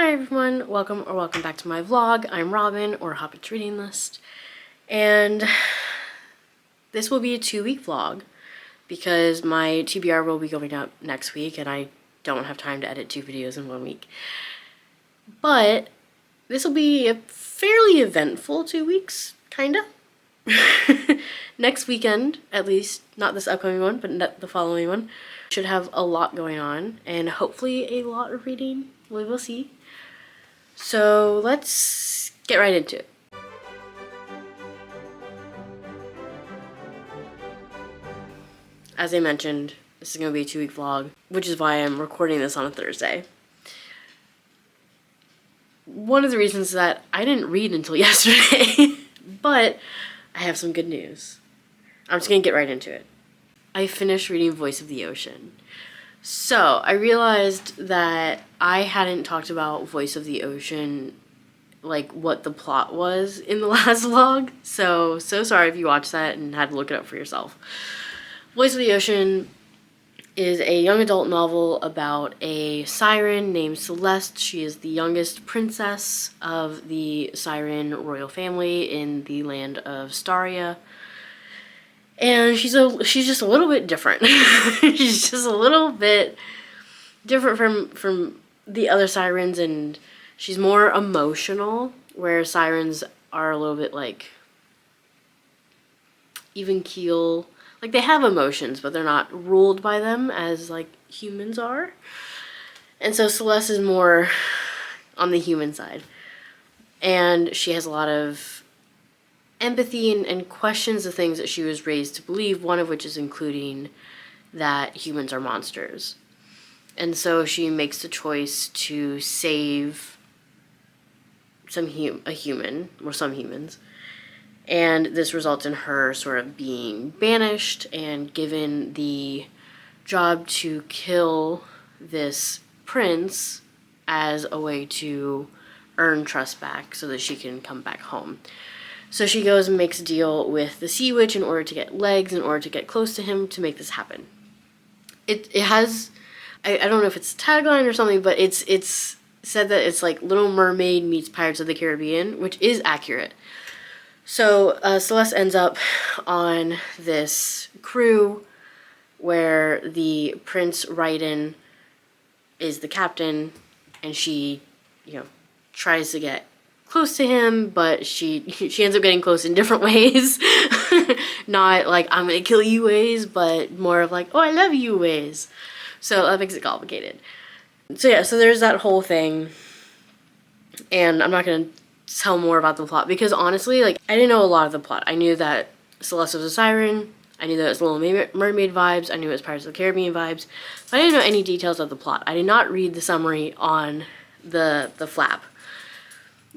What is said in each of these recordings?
Hi everyone, welcome back to my vlog. I'm Robin, or Hobbit's Reading List, and this will be a 2-week vlog because my TBR will be going up next week and I don't have time to edit 2 videos in 1 week. But this will be a fairly eventful 2 weeks, kinda. Next weekend, at least, not this upcoming one, but the following one, should have a lot going on and hopefully a lot of reading. We will see. So let's get right into it. As I mentioned, this is going to be a 2-week vlog, which is why I'm recording this on a Thursday. One of the reasons that I didn't read until yesterday, but I have some good news. I'm just going to get right into it. I finished reading Voice of the Ocean. So I realized that I hadn't talked about Voice of the Ocean, like what the plot was in the last vlog. So sorry if you watched that and had to look it up for yourself. Voice of the Ocean is a young adult novel about a siren named Celeste. She is the youngest princess of the siren royal family in the land of Staria. And she's just a little bit different. She's just a little bit different from the other sirens, and she's more emotional, where sirens are a little bit like even keel. Like, they have emotions, but they're not ruled by them as like humans are. And so Celeste is more on the human side. And she has a lot of empathy and questions the things that she was raised to believe, one of which is including that humans are monsters. And so she makes the choice to save some human, or some humans. And this results in her sort of being banished and given the job to kill this prince as a way to earn trust back so that she can come back home. So she goes and makes a deal with the Sea Witch in order to get legs, in order to get close to him to make this happen. It has, I don't know if it's a tagline or something, but it's said that it's like Little Mermaid meets Pirates of the Caribbean, which is accurate. So Celeste ends up on this crew where the Prince Raiden is the captain, and she, tries to get close to him, but she ends up getting close in different ways. Not like, I'm gonna kill you ways, but more of like, oh, I love you ways. So that makes it complicated. So yeah, so there's that whole thing. And I'm not gonna tell more about the plot because honestly, like, I didn't know a lot of the plot. I knew that Celeste was a siren. I knew that it was Little Mermaid vibes. I knew it was Pirates of the Caribbean vibes. But I didn't know any details of the plot. I did not read the summary on the flap,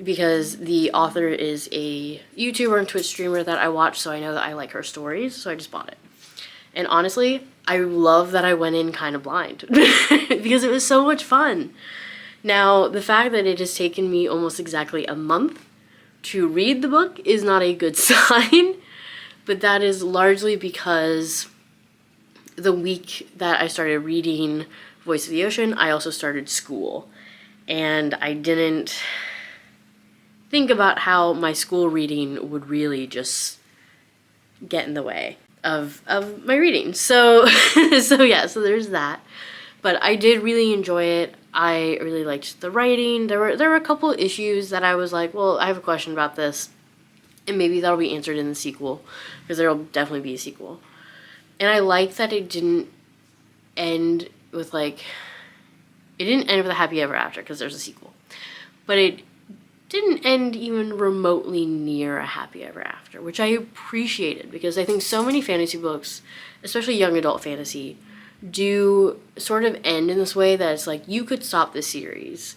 because the author is a YouTuber and Twitch streamer that I watch, so I know that I like her stories, so I just bought it. And honestly, I love that I went in kind of blind because it was so much fun. Now, the fact that it has taken me almost exactly a month to read the book is not a good sign, but that is largely because the week that I started reading Voice of the Ocean, I also started school, and I didn't think about how my school reading would really just get in the way of my reading. So so there's that. But I did really enjoy it. I really liked the writing. There were a couple of issues that I was like, well, I have a question about this, and maybe that'll be answered in the sequel, because there'll definitely be a sequel. And I like that it didn't end with a happy ever after, because there's a sequel. But it didn't end even remotely near a happy ever after, which I appreciated, because I think so many fantasy books, especially young adult fantasy, do sort of end in this way that it's like, you could stop this series.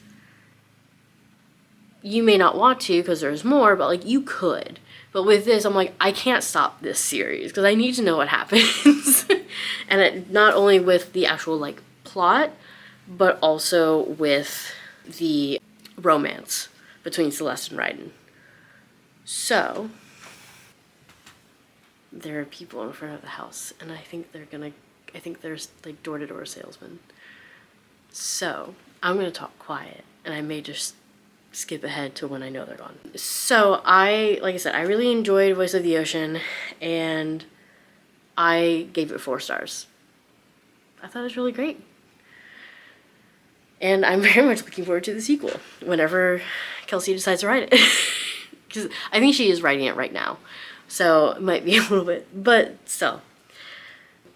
You may not want to because there's more, but like, you could. But with this, I'm like, I can't stop this series because I need to know what happens. And not only with the actual like plot, but also with the romance between Celeste and Raiden. So there are people in front of the house, and I think there's like door-to-door salesmen. So I'm gonna talk quiet and I may just skip ahead to when I know they're gone. So like I said, I really enjoyed Voice of the Ocean, and I gave it 4 stars. I thought it was really great. And I'm very much looking forward to the sequel, whenever Kelsey decides to write it. Because I think she is writing it right now. So it might be a little bit, but still.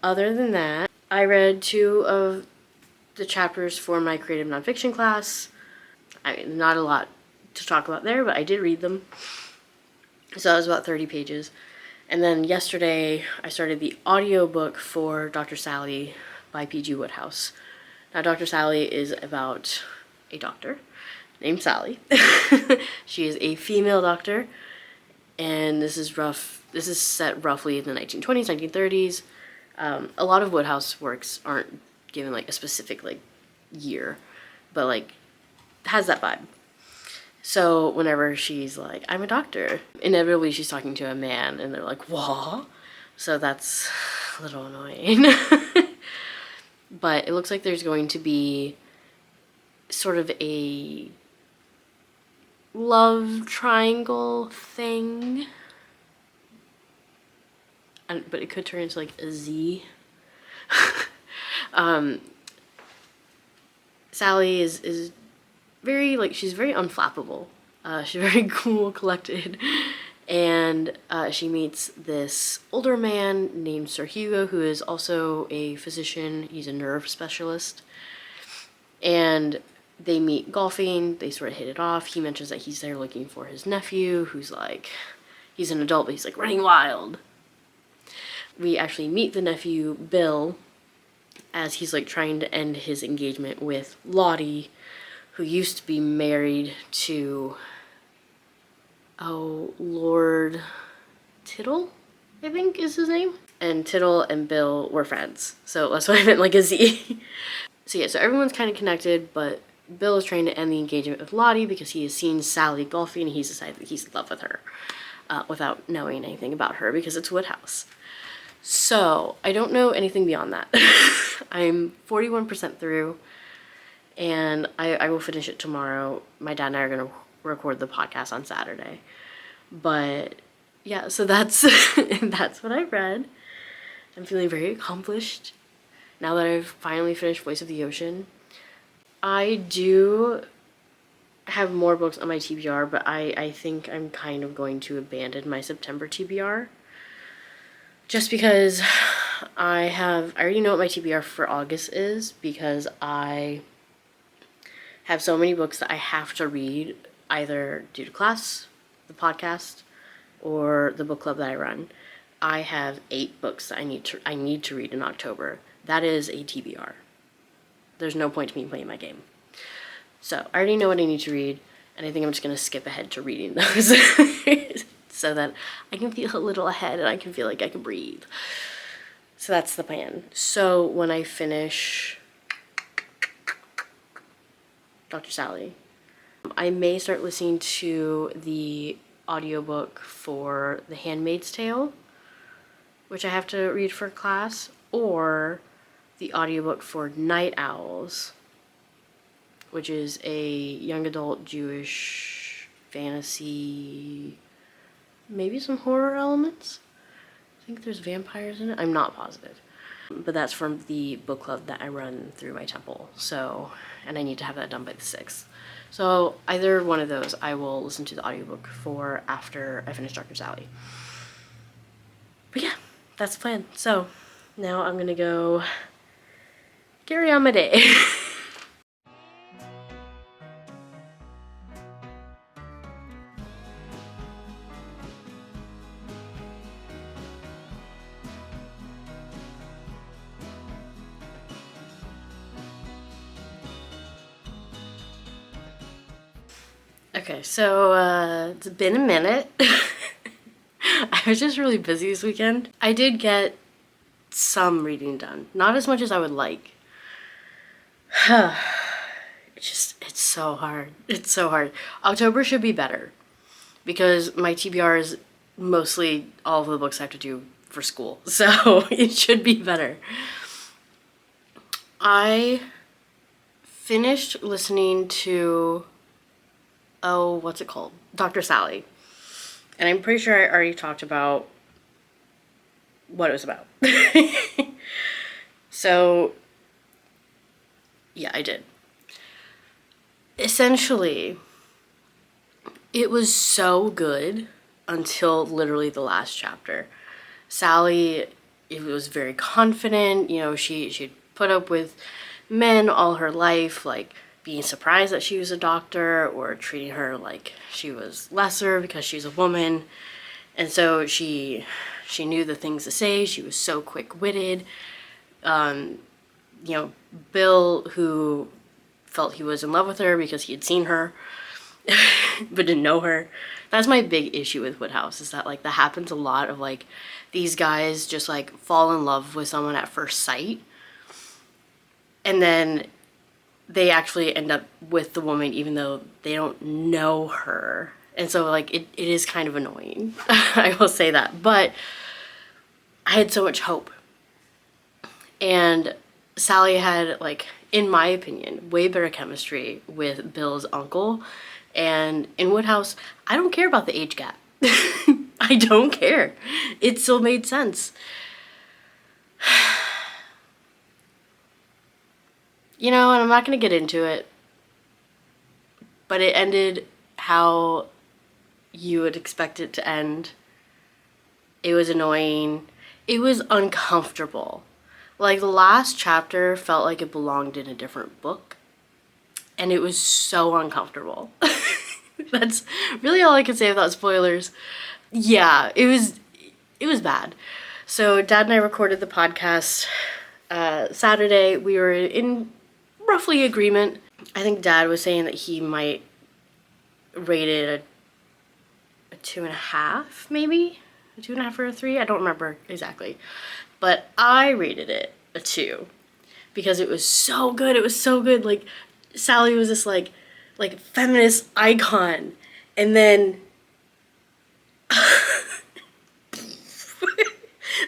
Other than that, I read 2 of the chapters for my creative nonfiction class. I mean, not a lot to talk about there, but I did read them. So that was about 30 pages. And then yesterday, I started the audiobook for Dr. Sally by P.G. Wodehouse. Now, Dr. Sally is about a doctor named Sally. She is a female doctor, and this is set roughly in the 1920s, 1930s. A lot of Wodehouse works aren't given like a specific like year, but like has that vibe. So whenever she's like, I'm a doctor, inevitably she's talking to a man, and they're like, what? So that's a little annoying. But it looks like there's going to be sort of a love triangle thing. But it could turn into like a Z. Sally is very, like, she's very unflappable. She's very cool, collected. And she meets this older man named Sir Hugo, who is also a physician. He's a nerve specialist. And they meet golfing. They sort of hit it off. He mentions that he's there looking for his nephew, who's like, he's an adult, but he's like running wild. We actually meet the nephew, Bill, as he's like trying to end his engagement with Lottie, who used to be married to, Lord Tittle, I think is his name. And Tittle and Bill were friends, so that's why I meant like a Z. So yeah, so everyone's kind of connected, but Bill is trying to end the engagement with Lottie because he has seen Sally golfing, and he's decided that he's in love with her, without knowing anything about her because it's Wodehouse. So I don't know anything beyond that. I'm 41% through, and I will finish it tomorrow. My dad and I are going to record the podcast on Saturday. But yeah, so that's that's what I read. I'm feeling very accomplished now that I've finally finished Voice of the Ocean. I do have more books on my TBR, but I think I'm kind of going to abandon my September TBR. Just because I already know what my TBR for August is, because I have so many books that I have to read, either due to class, the podcast, or the book club that I run. I have 8 books that I need to read in October. That is a TBR. There's no point to me playing my game. So I already know what I need to read, and I think I'm just going to skip ahead to reading those so that I can feel a little ahead and I can feel like I can breathe. So that's the plan. So when I finish Dr. Sally, I may start listening to the audiobook for The Handmaid's Tale, which I have to read for class, or the audiobook for Night Owls, which is a young adult Jewish fantasy, maybe some horror elements. I think there's vampires in it. I'm not positive. But that's from the book club that I run through my temple. So, and I need to have that done by the 6th. So either one of those I will listen to the audiobook for after I finish Dr. Sally. But yeah, that's the plan. So now I'm gonna go carry on my day. Okay, so it's been a minute. I was just really busy this weekend. I did get some reading done. Not as much as I would like. It's so hard. It's so hard. October should be better because my TBR is mostly all of the books I have to do for school. So it should be better. I finished listening to, oh, what's it called? Dr. Sally. And I'm pretty sure I already talked about what it was about. So, yeah, I did. Essentially, it was so good until literally the last chapter. Sally, it was very confident, you know, she'd put up with men all her life, like being surprised that she was a doctor or treating her like she was lesser because she's a woman. And so she knew the things to say. She was so quick-witted. You know, Bill, who felt he was in love with her because he had seen her but didn't know her. That's my big issue with Wodehouse, is that like that happens a lot of like these guys just like fall in love with someone at first sight, and then they actually end up with the woman even though they don't know her. And so like it is kind of annoying. I will say that. But I had so much hope. And Sally had, like, in my opinion, way better chemistry with Bill's uncle. And in Wodehouse, I don't care about the age gap. I don't care. It still made sense. You know, and I'm not going to get into it, but it ended how you would expect it to end. It was annoying. It was uncomfortable. Like, the last chapter felt like it belonged in a different book, and it was so uncomfortable. That's really all I can say without spoilers. Yeah, it was bad. So Dad and I recorded the podcast Saturday. We were in roughly agreement. I think Dad was saying that he might rate it a 2.5, maybe? A 2.5 or a 3? I don't remember exactly. But I rated it a 2 because it was so good. It was so good. Like, Sally was this like feminist icon, and then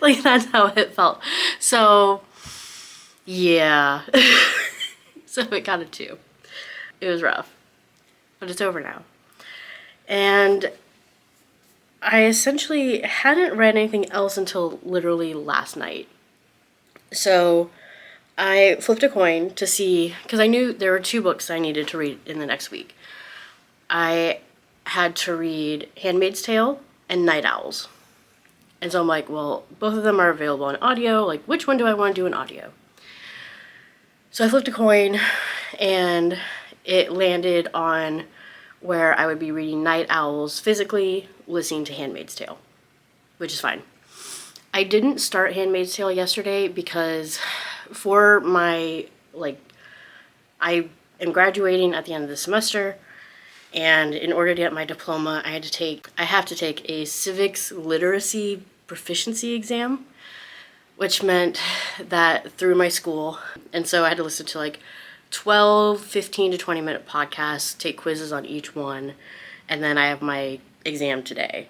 like that's how it felt. So yeah. So it got a 2. It was rough, but it's over now. And I essentially hadn't read anything else until literally last night. So I flipped a coin to see, because I knew there were 2 books I needed to read in the next week. I had to read Handmaid's Tale and Night Owls. And so I'm like, well, both of them are available in audio. Like, which one do I want to do in audio? So I flipped a coin, and it landed on where I would be reading Night Owls physically, listening to Handmaid's Tale, which is fine. I didn't start Handmaid's Tale yesterday because for my, like, I am graduating at the end of the semester, and in order to get my diploma, I have to take a civics literacy proficiency exam, which meant that through my school, and so I had to listen to like 12, 15 to 20 minute podcasts, take quizzes on each one, and then I have my exam today.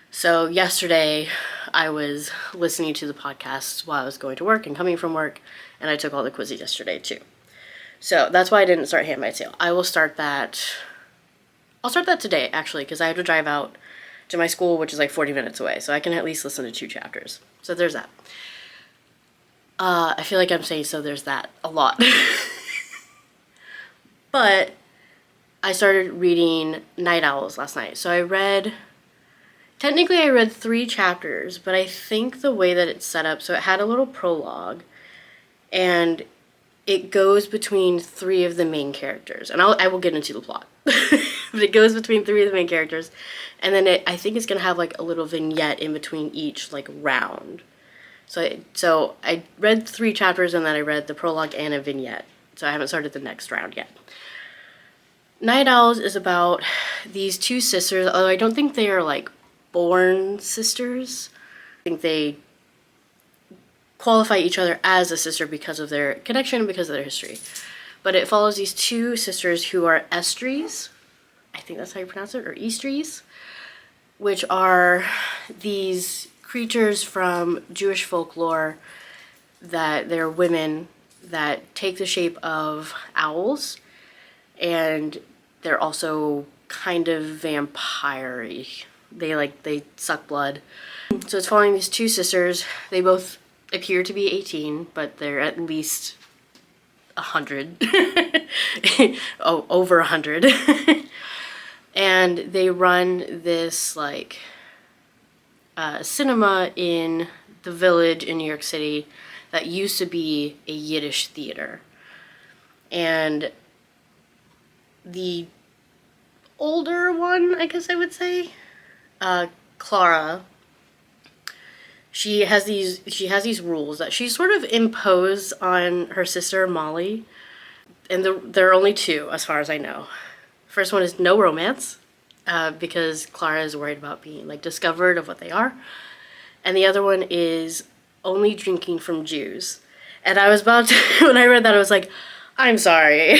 So yesterday I was listening to the podcasts while I was going to work and coming from work, and I took all the quizzes yesterday too. So that's why I didn't start Handmaid's Tale. I'll start that today, actually, because I have to drive out to my school, which is like 40 minutes away, so I can at least listen to 2 chapters. So there's that. I feel like I'm saying so there's that a lot. But I started reading Night Owls last night. So I read 3 chapters, but I think the way that it's set up, so it had a little prologue, and it goes between 3 of the main characters. And I will get into the plot. But it goes between 3 of the main characters, and then I think it's going to have like a little vignette in between each like round. So I read 3 chapters, and then I read the prologue and a vignette. So I haven't started the next round yet. Night Owls is about these 2 sisters, although I don't think they are like born sisters. I think they qualify each other as a sister because of their connection and because of their history. But it follows these 2 sisters who are Estries, I think that's how you pronounce it, or Eastries, which are these creatures from Jewish folklore that they're women that take the shape of owls, and they're also kind of vampire-y. They suck blood. So it's following these two sisters. They both appear to be 18, but they're at least 100. Oh, over 100. And they run this like cinema in the Village in New York City that used to be a Yiddish theater. And the older one, I guess I would say, Clara, she has these rules that she sort of imposed on her sister Molly, and there are only two as far as I know. First one is no romance, because Clara is worried about being like discovered of what they are, and the other one is only drinking from Jews. And I was about to, when I read that, I was like, I'm sorry,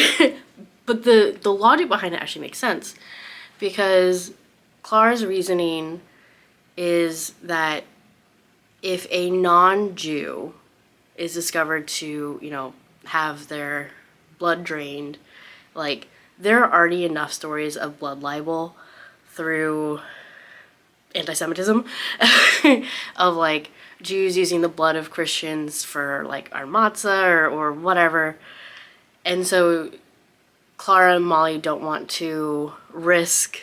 but the logic behind it actually makes sense, because Clara's reasoning is that if a non-Jew is discovered to, you know, have their blood drained, like, there are already enough stories of blood libel through anti-Semitism of, like, Jews using the blood of Christians for, like, our matzah or whatever. And so Clara and Molly don't want to risk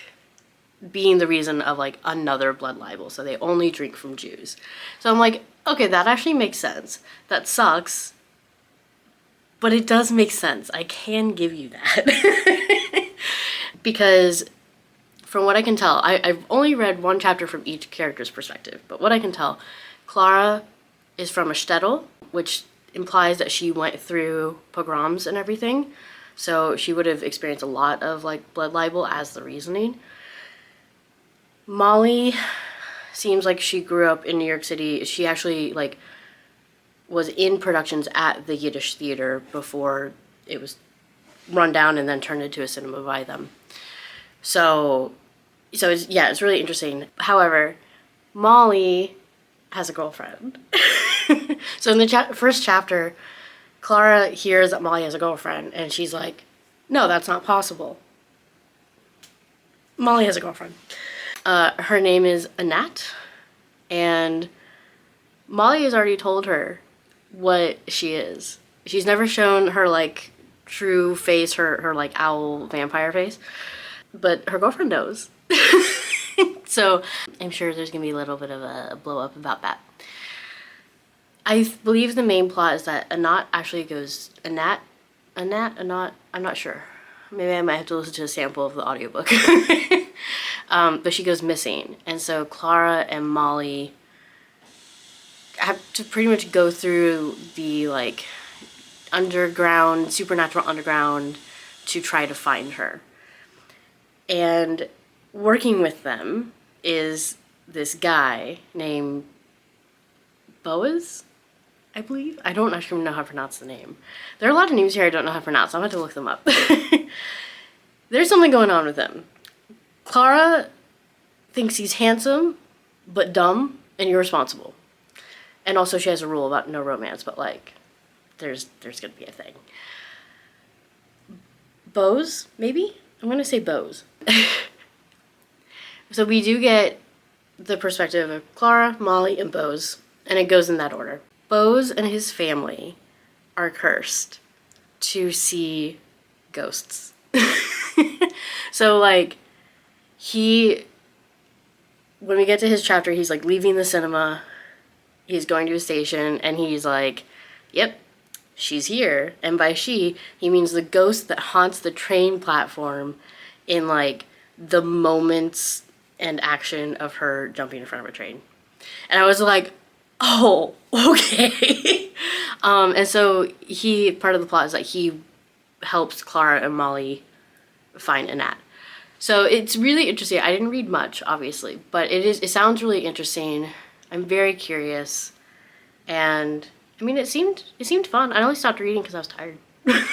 being the reason of like another blood libel, so they only drink from Jews. So I'm like, okay, that actually makes sense. That sucks, but it does make sense. I can give you that. Because from what I can tell, I've only read one chapter from each character's perspective, but what I can tell, Clara is from a shtetl, which implies that she went through pogroms and everything, so she would have experienced a lot of like blood libel as the reasoning. Molly seems like she grew up in New York City. She actually like was in productions at the Yiddish theater before it was run down and then turned into a cinema by them. So it's, yeah, it's really interesting. However, Molly has a girlfriend. So in the first chapter, Clara hears that Molly has a girlfriend, and she's like, no, that's not possible. Molly has a girlfriend. Her name is Annette, and Molly has already told her what she is. She's never shown her, like, true face, her like, owl vampire face, but her girlfriend knows. So I'm sure there's gonna be a little bit of a blow-up about that. I believe the main plot is that Annette actually goes... Annette, I'm not sure. Maybe I might have to listen to a sample of the audiobook. But she goes missing, and so Clara and Molly have to pretty much go through the, like, underground, supernatural underground to try to find her. And working with them is this guy named Boaz, I believe. I don't actually know how to pronounce the name. There are a lot of names here I don't know how to pronounce, so I'm going to have to look them up. There's something going on with him. Clara thinks he's handsome, but dumb and irresponsible. And also she has a rule about no romance, but like, there's gonna be a thing. Bose, maybe? I'm gonna say Bose. So we do get the perspective of Clara, Molly, and Bose, and it goes in that order. Bose and his family are cursed to see ghosts. So like, when we get to his chapter, he's like leaving the cinema, he's going to a station, and he's like, yep, she's here. And by she, he means the ghost that haunts the train platform in like the moments and action of her jumping in front of a train. And I was like, oh, okay. And so part of the plot is that he helps Clara and Molly find Annette. So it's really interesting. I didn't read much, obviously, but it sounds really interesting. I'm very curious, and I mean, it seemed fun. I only stopped reading because I was tired. But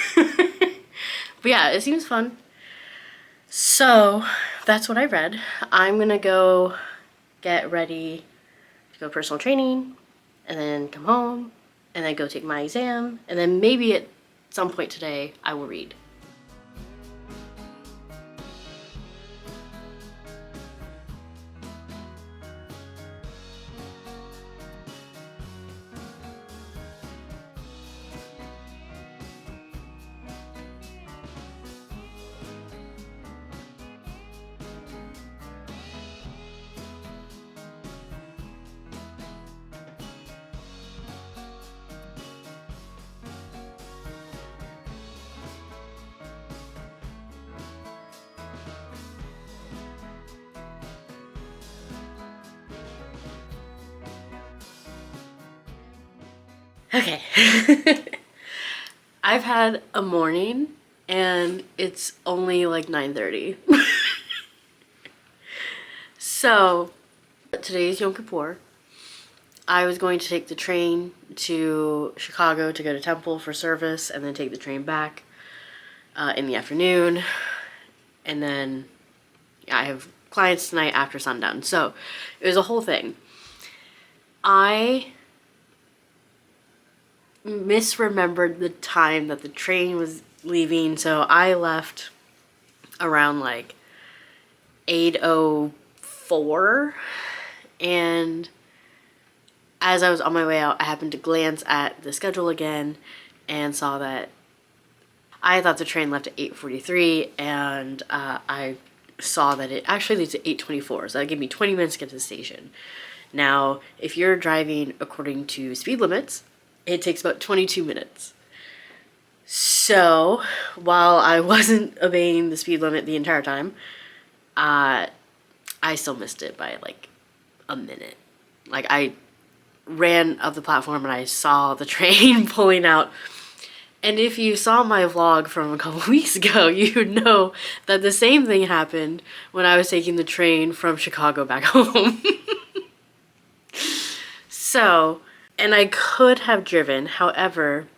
yeah, it seems fun. So that's what I read. I'm gonna go get ready to go personal training, and then come home, and then go take my exam, and then maybe at some point today I will read. Okay. I've had a morning and it's only like 9:30. So, today's Yom Kippur. I was going to take the train to Chicago to go to Temple for service and then take the train back in the afternoon. And then I have clients tonight after sundown. So, it was a whole thing. I misremembered the time that the train was leaving, so I left around like 8:04, and as I was on my way out, I happened to glance at the schedule again and saw that I thought the train left at 8:43, and I saw that it actually leaves at 8:24, so that gave me 20 minutes to get to the station. Now, if you're driving according to speed limits, it takes about 22 minutes. So, while I wasn't obeying the speed limit the entire time, I still missed it by like a minute. Like, I ran up the platform and I saw the train pulling out. And if you saw my vlog from a couple weeks ago, you would know that the same thing happened when I was taking the train from Chicago back home. So, and I could have driven, however,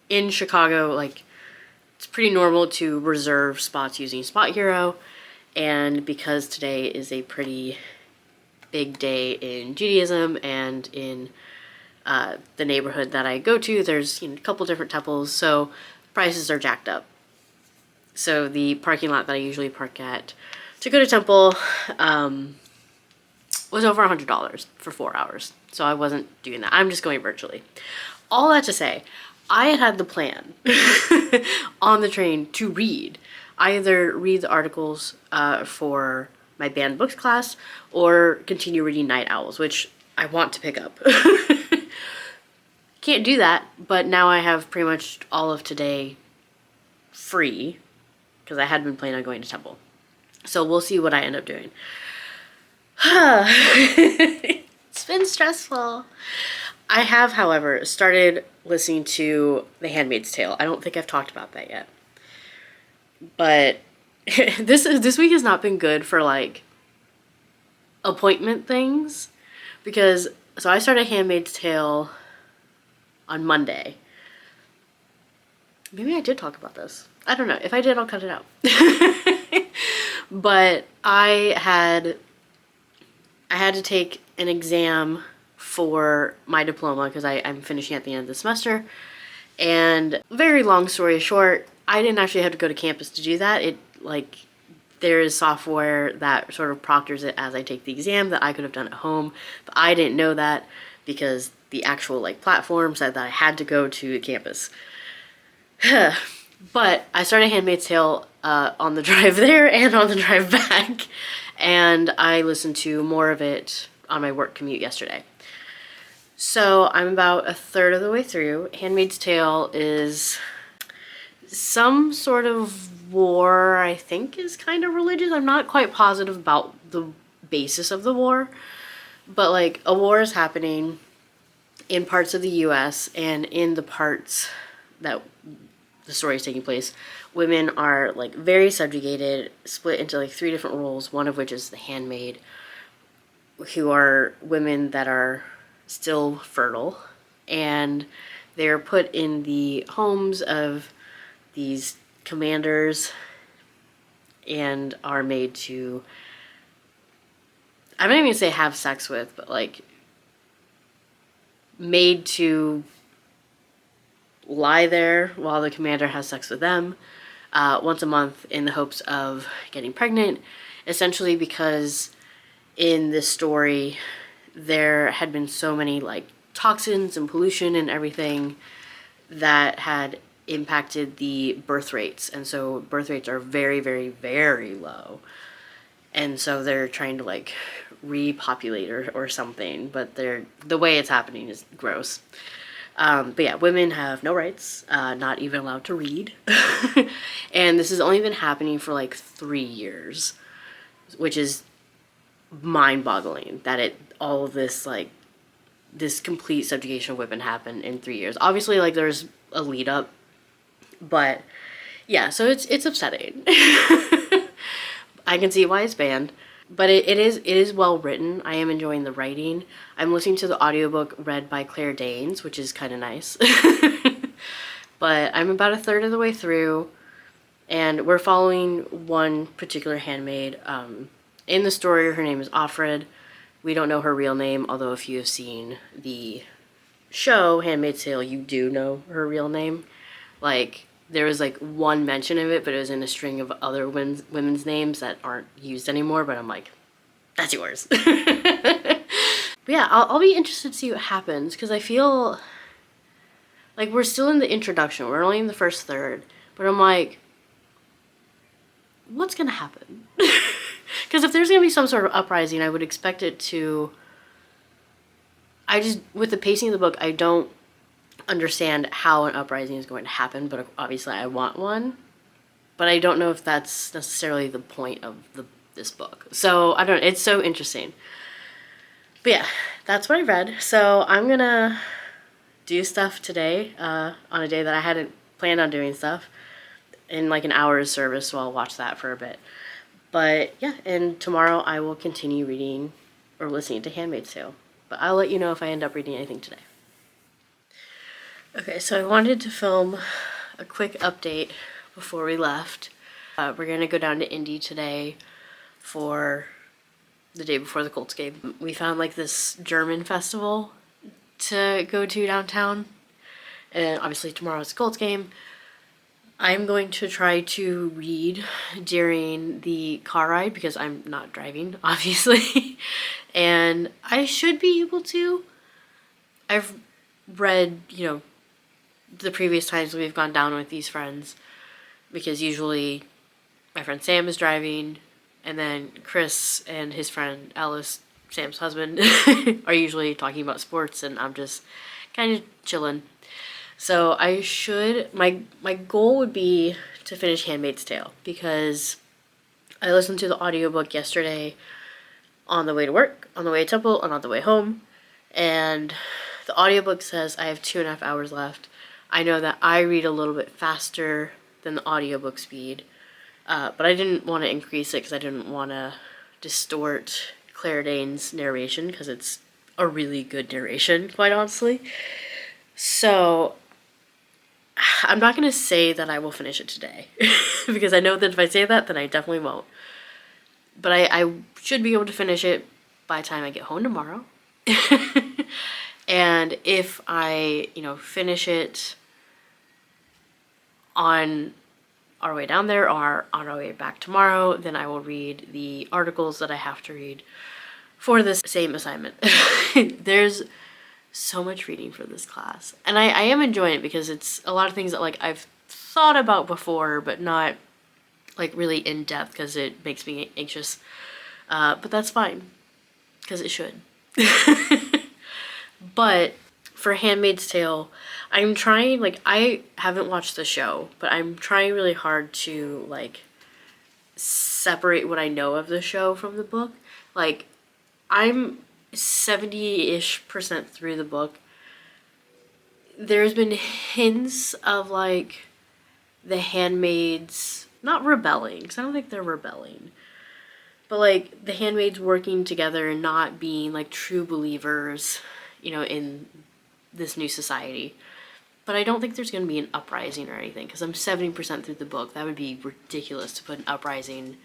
in Chicago, like, it's pretty normal to reserve spots using Spot Hero, and because today is a pretty big day in Judaism and in the neighborhood that I go to, there's a couple different temples, so prices are jacked up. So the parking lot that I usually park at to go to temple was over $100 for 4 hours. So I wasn't doing that. I'm just going virtually. All that to say, I had the plan on the train to read. Either read the articles for my banned books class or continue reading Night Owls, which I want to pick up. Can't do that, but now I have pretty much all of today free because I had been planning on going to temple. So we'll see what I end up doing. It's been stressful. I have, however, started listening to The Handmaid's Tale. I don't think I've talked about that yet. But this week has not been good for like appointment things because so I started Handmaid's Tale on Monday. Maybe I did talk about this. I don't know. If I did, I'll cut it out. But I had to take an exam for my diploma because I'm finishing at the end of the semester. And very long story short, I didn't actually have to go to campus to do that. There is software that sort of proctors it as I take the exam that I could have done at home. But I didn't know that because the actual platform said that I had to go to campus. But I started Handmaid's Tale on the drive there and on the drive back. And I listened to more of it on my work commute yesterday. So I'm about a third of the way through. Handmaid's Tale is some sort of war, I think is kind of religious. I'm not quite positive about the basis of the war. But a war is happening in parts of the US, and in the parts that the story is taking place, women are very subjugated, split into 3 different roles, one of which is the handmaid, who are women that are still fertile, and they're put in the homes of these commanders and are made to, I'm not even gonna say have sex with, but made to lie there while the commander has sex with them once a month in the hopes of getting pregnant, essentially because in this story there had been so many like toxins and pollution and everything that had impacted the birth rates, and so birth rates are very, very, very low, and so they're trying to like repopulate or something, but the way it's happening is gross. But yeah, women have no rights, not even allowed to read. And this has only been happening for like 3 years, which is mind-boggling that all of this, like, this complete subjugation of women happened in 3 years. Obviously, like, there's a lead up, but yeah, so it's upsetting. I can see why it's banned. But it is well written. I am enjoying the writing. I'm listening to the audiobook read by Claire Danes, which is kind of nice. But I'm about a third of the way through, and we're following one particular handmaid. In the story, her name is Offred. We don't know her real name, although if you have seen the show Handmaid's Tale, you do know her real name. Like, there was like one mention of it, but it was in a string of other women's names that aren't used anymore, but I'm like, that's yours. But yeah, I'll be interested to see what happens, because I feel like we're still in the introduction. We're only in the first third, but I'm like, what's gonna happen? Because if there's gonna be some sort of uprising, I would expect it to... with the pacing of the book, I don't understand how an uprising is going to happen, but obviously I want one. But I don't know if that's necessarily the point of this book. So I don't know, it's so interesting. But yeah, that's what I read. So I'm gonna do stuff today, on a day that I hadn't planned on doing stuff, in like an hour's service, so I'll watch that for a bit. But yeah, and tomorrow I will continue reading or listening to Handmaid's Tale. But I'll let you know if I end up reading anything today. Okay, so I wanted to film a quick update before we left. We're gonna go down to Indy today for the day before the Colts game. We found like this German festival to go to downtown, and obviously tomorrow's the Colts game. I'm going to try to read during the car ride because I'm not driving, obviously. And I should be able to. I've read, the previous times we've gone down with these friends, because usually my friend Sam is driving, and then Chris and his friend Alice, Sam's husband, are usually talking about sports, and I'm just kind of chilling. So I should, my goal would be to finish Handmaid's Tale, because I listened to the audiobook yesterday on the way to work, on the way to Temple, and on the way home, and the audiobook says I have 2.5 hours left. I know that I read a little bit faster than the audiobook speed, but I didn't want to increase it because I didn't want to distort Claire Danes' narration, because it's a really good narration, quite honestly. So I'm not going to say that I will finish it today, because I know that if I say that, then I definitely won't. But I should be able to finish it by the time I get home tomorrow. And if I, finish it on our way down there or on our way back tomorrow, then I will read the articles that I have to read for this same assignment. There's so much reading for this class, and I am enjoying it, because it's a lot of things that like I've thought about before, but not like really in depth, because it makes me anxious. But that's fine, because it should. But for Handmaid's Tale, I'm trying, like, I haven't watched the show, but I'm trying really hard to like separate what I know of the show from the book. Like, I'm 70-ish% through the book. There's been hints of like the handmaids not rebelling, because I don't think they're rebelling, but like the handmaids working together and not being like true believers, in this new society. But I don't think there's going to be an uprising or anything, because I'm 70% through the book. That would be ridiculous to put an uprising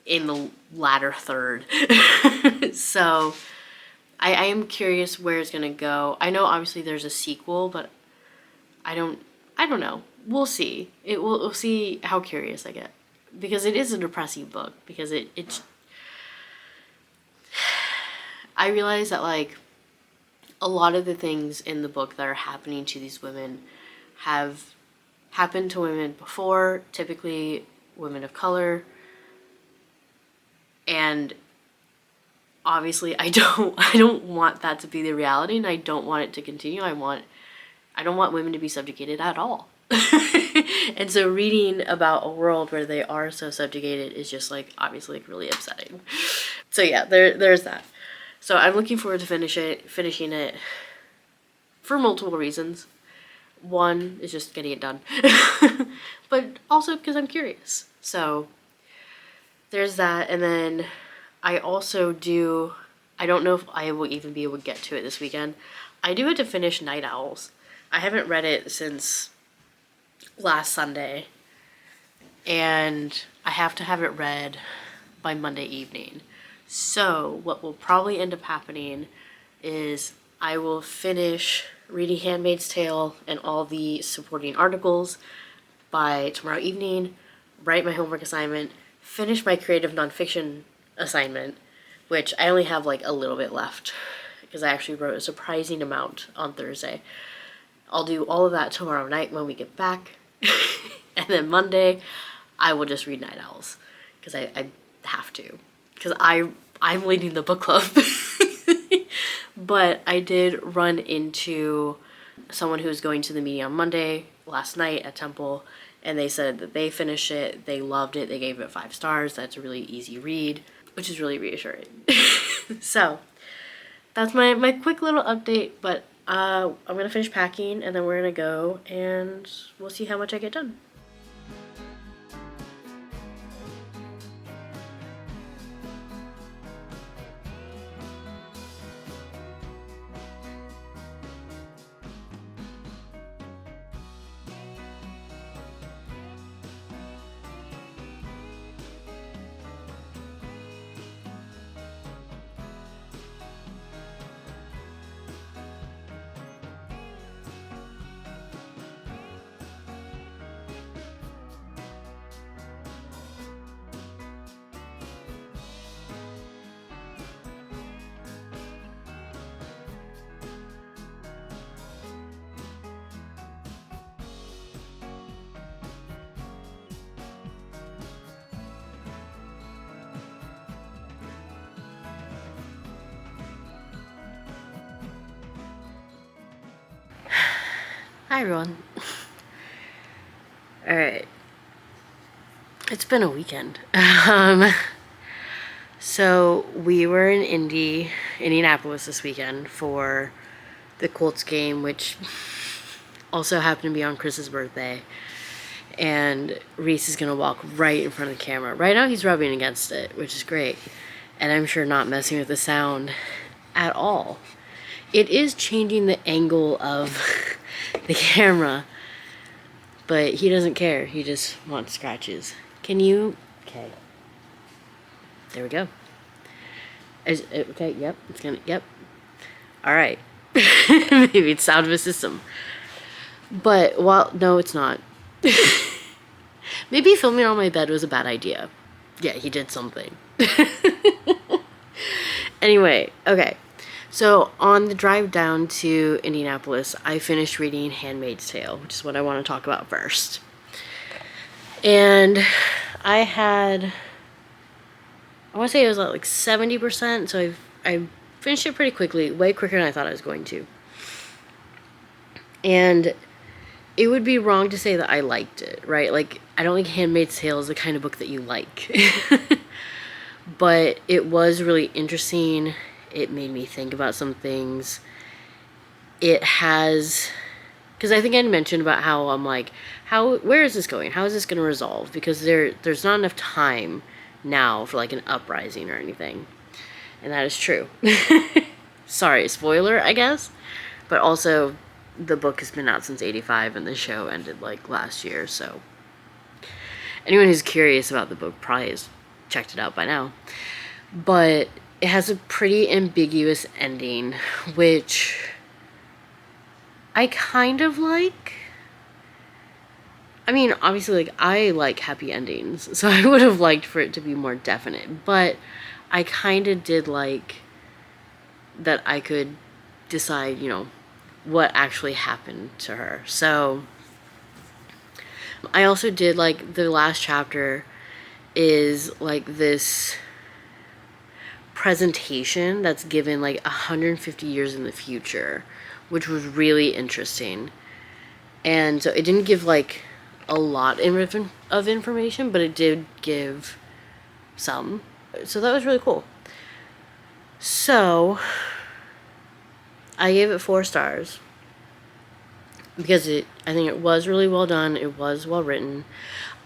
in the latter third. So I am curious where it's gonna go. I know obviously there's a sequel, but I don't know. We'll see. We'll see how curious I get, because it is a depressing book. Because it's I realize that like a lot of the things in the book that are happening to these women have happened to women before, typically women of color, and obviously I don't want that to be the reality, and I don't want it to continue. I don't want women to be subjugated at all. And so reading about a world where they are so subjugated is just like obviously like really upsetting. So yeah, there's that. So I'm looking forward to finishing it for multiple reasons. One is just getting it done, but also because I'm curious. So there's that. And then I also do, I don't know if I will even be able to get to it this weekend. I do have to finish Night Owls. I haven't read it since last Sunday, and I have to have it read by Monday evening. So what will probably end up happening is I will finish reading Handmaid's Tale and all the supporting articles by tomorrow evening, write my homework assignment, finish my creative nonfiction assignment, which I only have like a little bit left because I actually wrote a surprising amount on Thursday. I'll do all of that tomorrow night when we get back. And then Monday, I will just read Night Owls because I have to. Because I'm leading the book club. But I did run into someone who was going to the meeting on Monday last night at Temple, and they said that they finished it, they loved it, they gave it 5 stars. That's a really easy read, which is really reassuring. So that's my quick little update, but I'm gonna finish packing and then we're gonna go and we'll see how much I get done. Hi everyone. Alright. It's been a weekend. So we were in Indianapolis this weekend for the Colts game, which also happened to be on Chris's birthday. And Rees is gonna walk right in front of the camera. Right now he's rubbing against it, which is great. And I'm sure not messing with the sound at all. It is changing the angle of the camera, but he doesn't care. He just wants scratches. Can you? Okay. There we go. Okay, yep. It's gonna, yep. All right. Maybe it's sound of a system. But, well, no, it's not. Maybe filming on my bed was a bad idea. Yeah, he did something. Anyway, okay. So on the drive down to Indianapolis, I finished reading Handmaid's Tale, which is what I want to talk about first. And I want to say it was at like 70%, so I finished it pretty quickly, way quicker than I thought I was going to. And it would be wrong to say that I liked it, right? Like, I don't think Handmaid's Tale is the kind of book that you like. But it was really interesting. It made me think about some things. It has, because I think I mentioned about how I'm like, where is this going? How is this going to resolve? Because there's not enough time now for like an uprising or anything. And that is true. Sorry, spoiler, I guess. But also, the book has been out since '85 and the show ended like last year, so anyone who's curious about the book probably has checked it out by now. But it has a pretty ambiguous ending, which I kind of like. I mean, obviously, like, I like happy endings, so I would have liked for it to be more definite, but I kind of did like that I could decide, you know, what actually happened to her. So I also did like the last chapter is like this presentation that's given like 150 years in the future, which was really interesting. And so it didn't give like a lot of information, but it did give some. So that was really cool. So I gave it 4 stars because I think it was really well done. It was well written.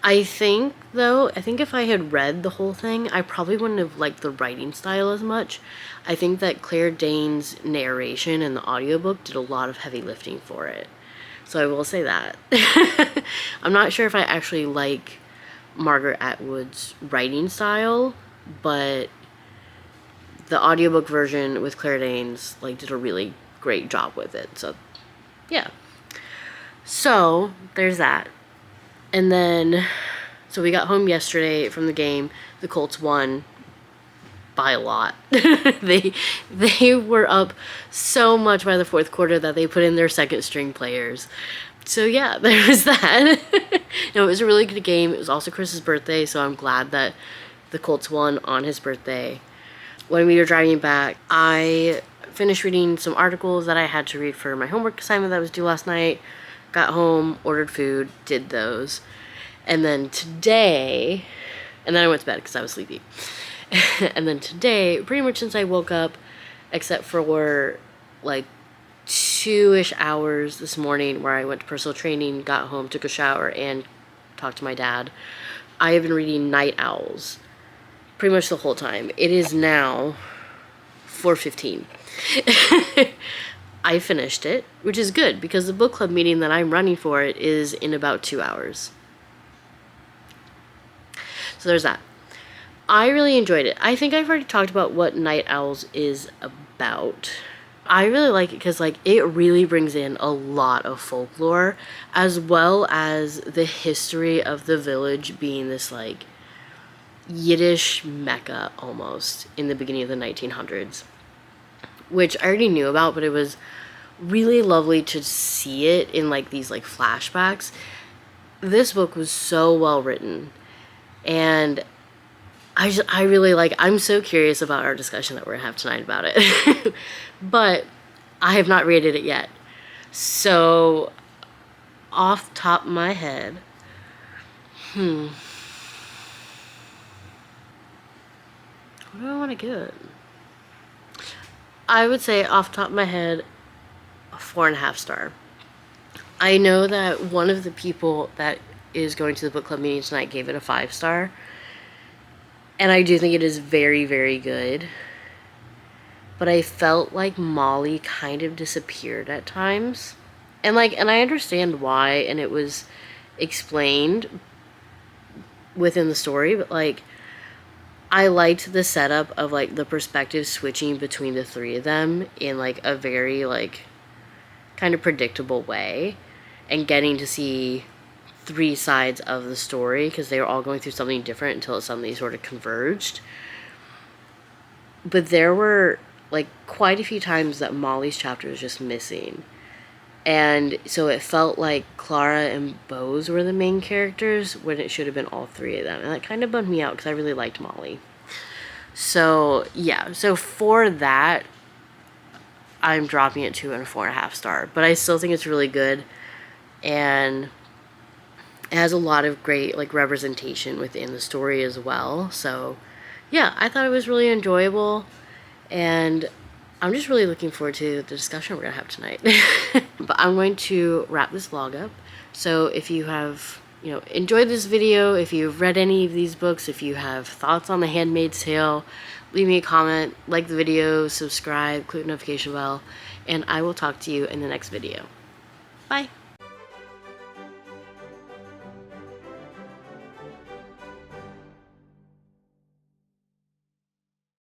I think if I had read the whole thing, I probably wouldn't have liked the writing style as much. I think that Claire Danes' narration in the audiobook did a lot of heavy lifting for it. So I will say that. I'm not sure if I actually like Margaret Atwood's writing style, but the audiobook version with Claire Danes like did a really great job with it. So yeah. So there's that. And then so we got home yesterday from the game. The Colts won by a lot. They were up so much by the 4th quarter that they put in their second string players. So yeah, there was that. No, it was a really good game. It was also Chris's birthday, so I'm glad that the Colts won on his birthday. When we were driving back, I finished reading some articles that I had to read for my homework assignment that was due last night. Got home, ordered food, did those. And then today, and then I went to bed because I was sleepy. And then today, pretty much since I woke up, except for like 2-ish hours this morning where I went to personal training, got home, took a shower, and talked to my dad, I have been reading Night Owls pretty much the whole time. It is now 4:15. I finished it, which is good because the book club meeting that I'm running for it is in about 2 hours. So there's that. I really enjoyed it. I think I've already talked about what Night Owls is about. I really like it because like it really brings in a lot of folklore as well as the history of the village being this like Yiddish Mecca almost in the beginning of the 1900s, which I already knew about, but it was really lovely to see it in like these like flashbacks. This book was so well written, and I really like, I'm so curious about our discussion that we're gonna have tonight about it. But I have not rated it yet. So off the top of my head, what do I want to give it? I would say off the top of my head, a 4.5 star. I know that one of the people that is going to the book club meeting tonight gave it a 5 star. And I do think it is very, very good. But I felt like Molly kind of disappeared at times. And I understand why, and it was explained within the story, but like I liked the setup of like the perspective switching between the 3 of them in like a very like kind of predictable way, and getting to see 3 sides of the story because they were all going through something different until it suddenly sort of converged. But there were like quite a few times that Molly's chapter was just missing, and so it felt like Clara and Bose were the main characters when it should have been all 3 of them, and that kind of bummed me out because I really liked Molly. So yeah, so for that I'm dropping it to a 4.5 star, but I still think it's really good, and it has a lot of great like representation within the story as well. So yeah, I thought it was really enjoyable, and I'm just really looking forward to the discussion we're gonna have tonight. But I'm going to wrap this vlog up. So if you have, you know, enjoyed this video, if you've read any of these books, if you have thoughts on The Handmaid's Tale, leave me a comment, like the video, subscribe, click the notification bell, and I will talk to you in the next video. Bye.